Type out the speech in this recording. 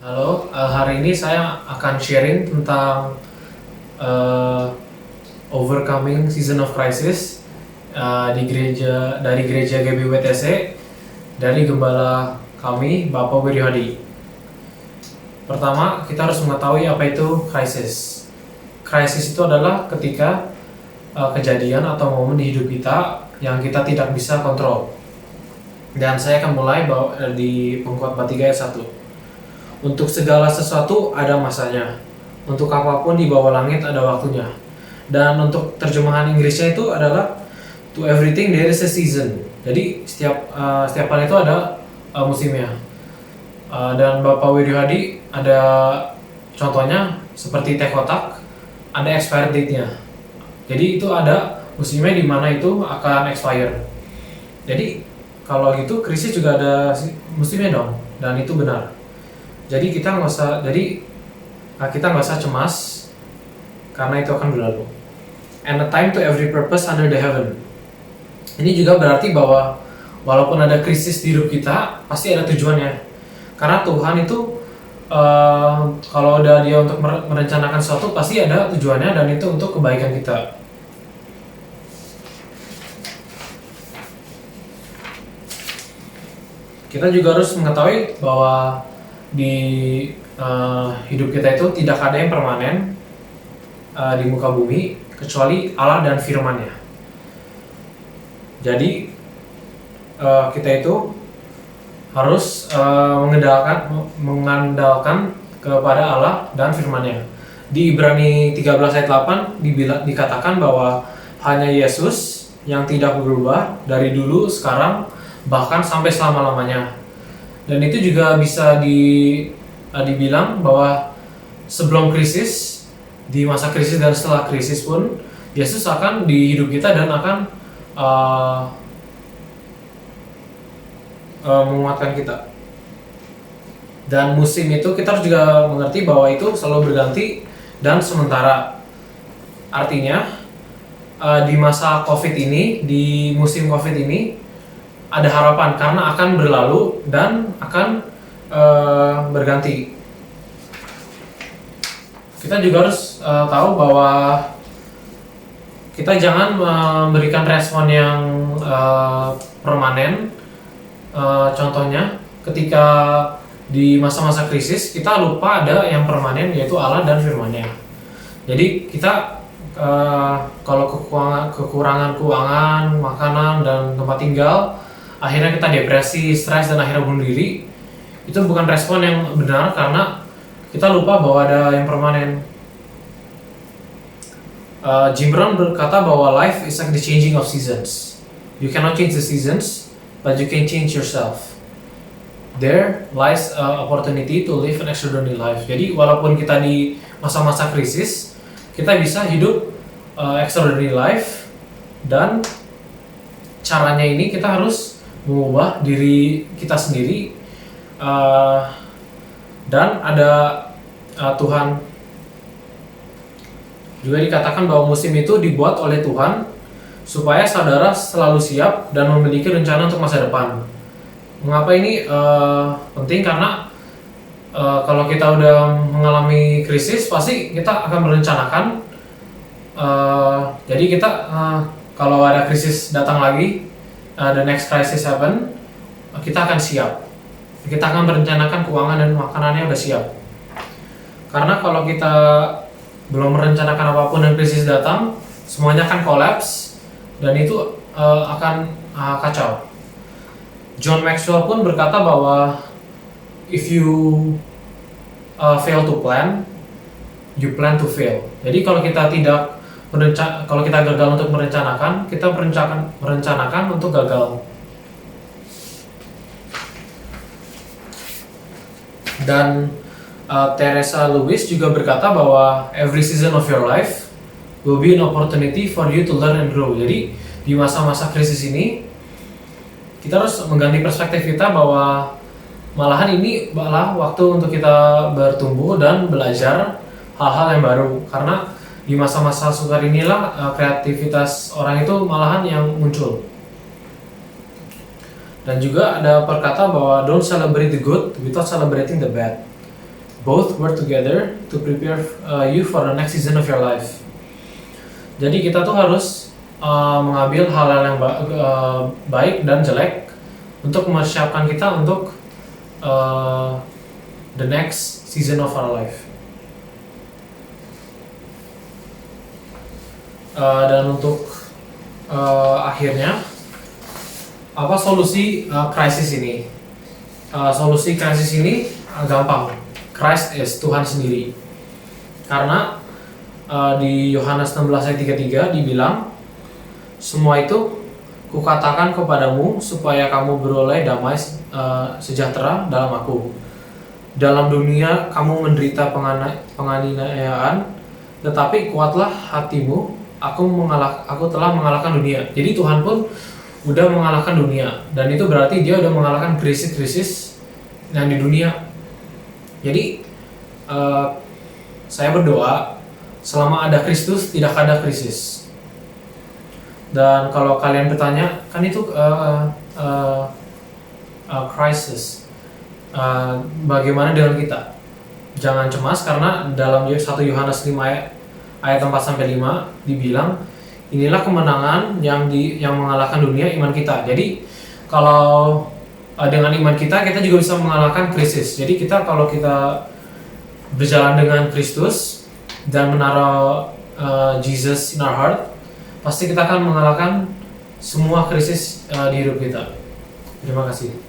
Halo, hari ini saya akan sharing tentang eh, overcoming season of crisis dari gereja GBWTC dari gembala kami Bapak Wiri Hadi. Pertama, kita harus mengetahui apa itu krisis. Krisis itu adalah ketika kejadian atau momen di hidup kita yang kita tidak bisa kontrol. Dan saya akan mulai di Pengkhotbah 3 ayat 1. Untuk segala sesuatu ada masanya. Untuk apapun di bawah langit ada waktunya. Dan untuk terjemahan Inggrisnya itu adalah to everything there is a season. Jadi setiap hal itu ada musimnya. Dan Bapak Wiri Hadi ada contohnya seperti teh kotak, ada expired date-nya. Jadi itu ada musimnya di mana itu akan expire. Jadi kalau gitu krisis juga ada musimnya dong, dan itu benar. Jadi kita nggak usah cemas karena itu akan berlalu. And a time to every purpose under the heaven. Ini juga berarti bahwa walaupun ada krisis di hidup kita, pasti ada tujuannya. Karena Tuhan itu kalau udah Dia untuk merencanakan sesuatu, pasti ada tujuannya, dan itu untuk kebaikan kita. Kita juga harus mengetahui bahwa di hidup kita itu tidak ada yang permanen di muka bumi kecuali Allah dan firman-Nya. Jadi kita itu harus mengandalkan kepada Allah dan firman-Nya. Di Ibrani 13 ayat 8 dikatakan bahwa hanya Yesus yang tidak berubah dari dulu, sekarang, bahkan sampai selama-lamanya. Dan itu juga bisa dibilang bahwa sebelum krisis, di masa krisis, dan setelah krisis pun Yesus akan di hidup kita dan akan menguatkan kita. Dan musim itu kita harus juga mengerti bahwa itu selalu berganti dan sementara. Artinya di masa COVID ini, di musim COVID ini, ada harapan karena akan berlalu dan akan berganti. Kita juga harus tahu bahwa kita jangan memberikan respon yang permanen. Contohnya, ketika di masa-masa krisis kita lupa ada yang permanen, yaitu Allah dan firman-Nya. Jadi kita kalau kekurangan keuangan, makanan, dan tempat tinggal, akhirnya kita depresi, stres, dan akhirnya bunuh diri. Itu bukan respon yang benar karena kita lupa bahwa ada yang permanen. Jim Brown berkata bahwa life is like the changing of seasons. You cannot change the seasons, but you can change yourself. There lies opportunity to live an extraordinary life. Jadi walaupun kita di masa-masa krisis, kita bisa hidup extraordinary life, dan caranya ini kita harus mengubah diri kita sendiri, dan ada Tuhan. Juga dikatakan bahwa musim itu dibuat oleh Tuhan supaya saudara selalu siap dan memiliki rencana untuk masa depan. Mengapa ini penting? Karena kalau kita udah mengalami krisis, pasti kita akan merencanakan. Jadi kita kalau ada krisis datang lagi, the next crisis happen, kita akan siap. Kita akan merencanakan keuangan dan makanannya udah siap. Karena kalau kita belum merencanakan apapun dan krisis datang, semuanya akan collapse, dan itu akan kacau. John Maxwell pun berkata bahwa if you fail to plan, you plan to fail. Jadi kalau kita gagal untuk merencanakan, kita merencanakan untuk gagal. Dan Teresa Lewis juga berkata bahwa every season of your life will be an opportunity for you to learn and grow. Jadi di masa-masa krisis ini kita harus mengganti perspektif kita bahwa malahan ini adalah waktu untuk kita bertumbuh dan belajar hal-hal yang baru. Karena di masa-masa sukar inilah kreativitas orang itu malahan yang muncul. Dan juga ada perkata bahwa don't celebrate the good without celebrating the bad. both work together to prepare you for the next season of your life. Jadi kita tuh harus mengambil hal-hal yang baik dan jelek untuk mempersiapkan kita untuk the next season of our life. Dan untuk akhirnya, apa solusi krisis ini? Solusi krisis ini gampang. Christ is Tuhan sendiri. Karena di Yohanes 16 ayat 33 dibilang, semua itu kukatakan kepadamu supaya kamu beroleh damai sejahtera dalam aku. Dalam dunia kamu menderita penganiayaan, tetapi kuatlah hatimu, aku telah mengalahkan dunia. Jadi Tuhan pun udah mengalahkan dunia, dan itu berarti dia udah mengalahkan krisis-krisis yang di dunia. Jadi saya berdoa selama ada Kristus tidak ada krisis. Dan kalau kalian bertanya, kan itu crisis. Bagaimana dengan kita? Jangan cemas, karena dalam 1 Yohanes 5 ayat 4-5 dibilang, inilah kemenangan yang mengalahkan dunia, iman kita. Jadi kalau dengan iman kita juga bisa mengalahkan krisis. Jadi kalau kita berjalan dengan Kristus dan menaruh Jesus in our heart, pasti kita akan mengalahkan semua krisis di hidup kita. Terima kasih.